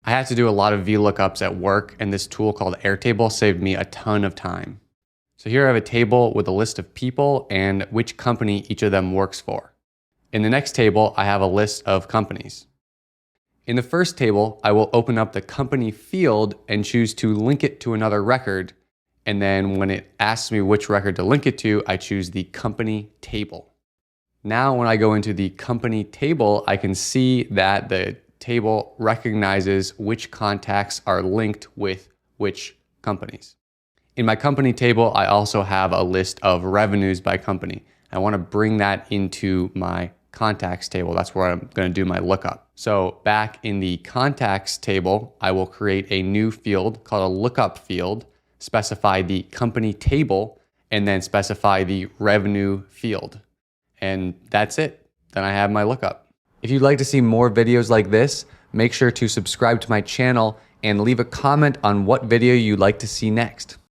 I had to do a lot of VLOOKUPs at work, and this tool called Airtable saved me a ton of time. So here I have a table with a list of people and which company each of them works for. In the next table, I have a list of companies. In the first table, I will open up the company field and choose to link it to another record. And then when it asks me which record to link it to, I choose the company table. Now, when I go into the company table, I can see that the table recognizes which contacts are linked with which companies. In my company table, I also have a list of revenues by company. I want to bring that into my contacts table. That's where I'm going to do my lookup. So back in the contacts table, I will create a new field called a lookup field, specify the company table, and then specify the revenue field. And that's it. Then I have my lookup. If you'd like to see more videos like this, make sure to subscribe to my channel and leave a comment on what video you'd like to see next.